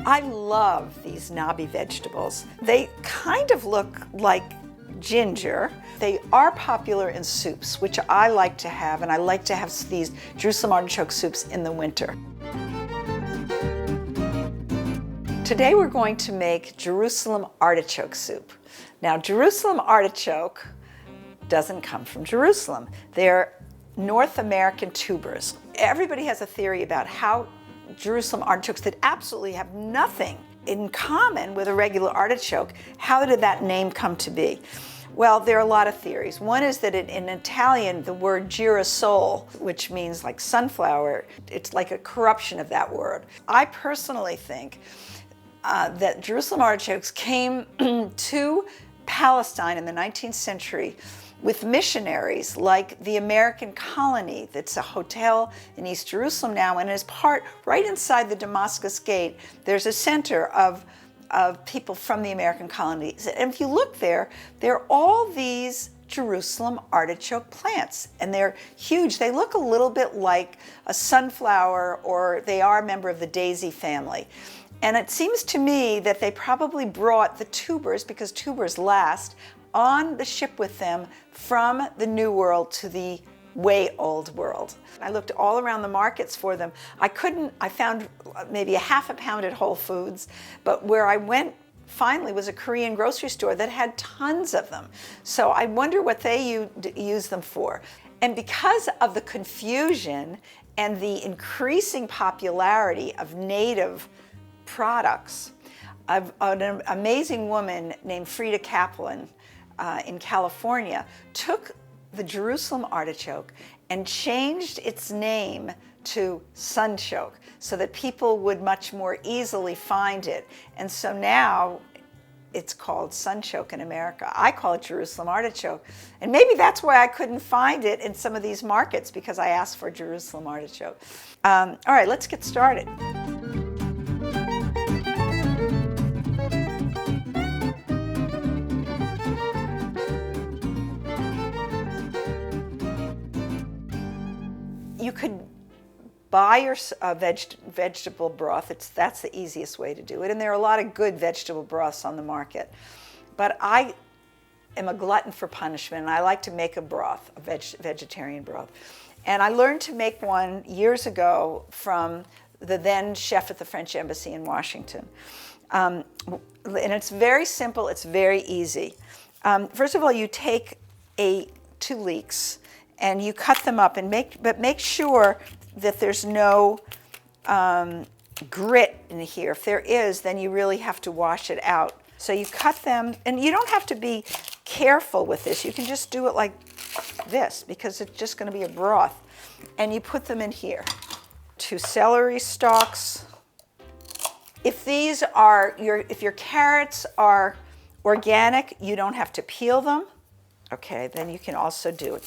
I love these knobby vegetables. They kind of look like ginger. They are popular in soups, which I like to have, and I like to have these Jerusalem artichoke soups in the winter. Today we're going to make Jerusalem artichoke soup. Now, Jerusalem artichoke doesn't come from Jerusalem. They're North American tubers. Everybody has a theory about how Jerusalem artichokes that absolutely have nothing in common with a regular artichoke, how did that name come to be? Well, there are a lot of theories. One is that in Italian, the word Girasole, which means like sunflower, it's like a corruption of that word. I personally think that Jerusalem artichokes came to Palestine in the 19th century with missionaries, like the American colony that's a hotel in East Jerusalem now, and as part, right inside the Damascus Gate, there's a center of people from the American colonies. And if you look there, there are all these Jerusalem artichoke plants, and they're huge. They look a little bit like a sunflower, or they are a member of the daisy family. And it seems to me that they probably brought the tubers, because tubers last, on the ship with them from the New World to the way old world. I looked all around the markets for them. I found maybe a half a pound at Whole Foods, but where I went finally was a Korean grocery store that had tons of them. So I wonder what they use them for. And because of the confusion and the increasing popularity of native products, an amazing woman named Frida Kaplan in California took the Jerusalem artichoke and changed its name to sunchoke so that people would much more easily find it. And so now it's called sunchoke in America. I call it Jerusalem artichoke. And maybe that's why I couldn't find it in some of these markets, because I asked for Jerusalem artichoke. All right, let's get started. You could buy your vegetable broth. That's the easiest way to do it. And there are a lot of good vegetable broths on the market. But I am a glutton for punishment, and I like to make a broth, a vegetarian broth. And I learned to make one years ago from the then chef at the French Embassy in Washington. And it's very simple, it's very easy. First of all, you take 2 leeks, and you cut them up, but make sure that there's no grit in here. If there is, then you really have to wash it out. So you cut them, and you don't have to be careful with this. You can just do it like this, because it's just going to be a broth. And you put them in here. 2 celery stalks. If your carrots are organic, you don't have to peel them. Okay, then you can also do it.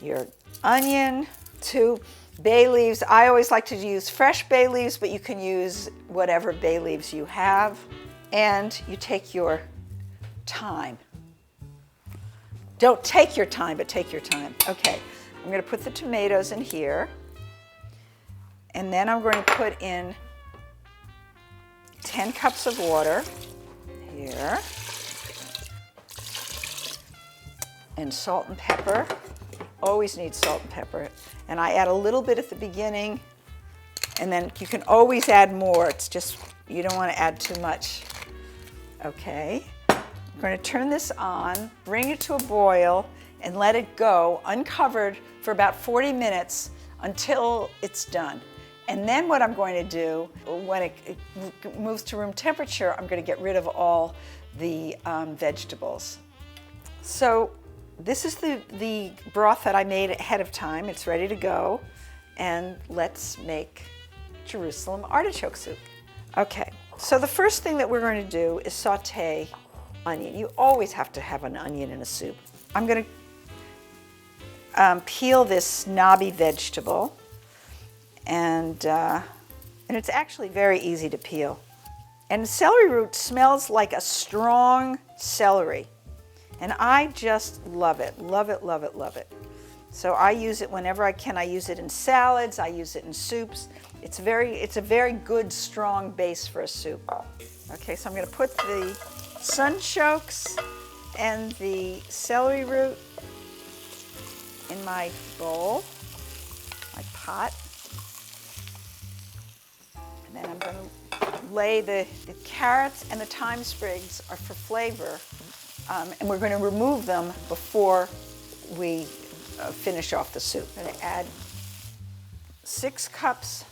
Your onion, 2 bay leaves. I always like to use fresh bay leaves, but you can use whatever bay leaves you have. And you take your thyme. Don't take your time, but take your time. Okay, I'm going to put the tomatoes in here. And then I'm going to put in 10 cups of water here. And salt and pepper. Always need salt and pepper. And I add a little bit at the beginning, and then you can always add more. It's just, you don't want to add too much. Okay, I'm going to turn this on, bring it to a boil, and let it go uncovered for about 40 minutes until it's done. And then what I'm going to do, when it moves to room temperature, I'm going to get rid of all the vegetables. So this is the broth that I made ahead of time. It's ready to go. And let's make Jerusalem artichoke soup. Okay, so the first thing that we're going to do is sauté onion. You always have to have an onion in a soup. I'm going to peel this knobby vegetable. And it's actually very easy to peel. And celery root smells like a strong celery. And I just love it, love it, love it, love it. So I use it whenever I can. I use it in salads, I use it in soups. It's a very good, strong base for a soup. Okay, so I'm going to put the sunchokes and the celery root in my bowl, my pot. And then I'm going to lay the carrots and the thyme sprigs are for flavor. And we're going to remove them before we finish off the soup. I'm going to add 6 cups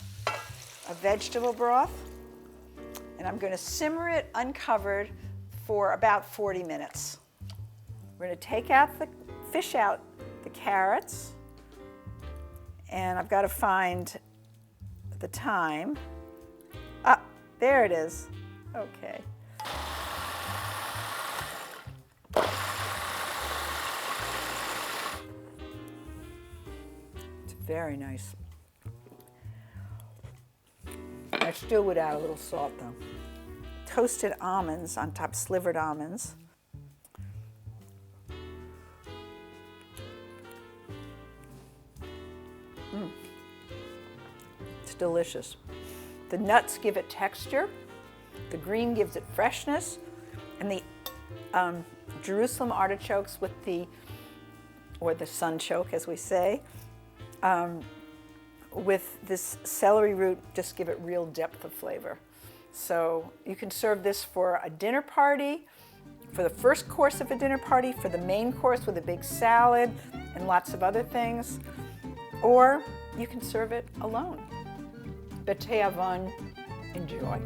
of vegetable broth, and I'm going to simmer it uncovered for about 40 minutes. We're going to take out fish out the carrots, and I've got to find the thyme. Ah, there it is. Okay. It's very nice. I still would add a little salt though. Toasted almonds on top, slivered almonds. It's delicious. The nuts give it texture, the green gives it freshness, and the Jerusalem artichokes or the sunchoke as we say, with this celery root just give it real depth of flavor. So you can serve this for a dinner party, for the first course of a dinner party, for the main course with a big salad and lots of other things, or you can serve it alone. B'te'avon, enjoy.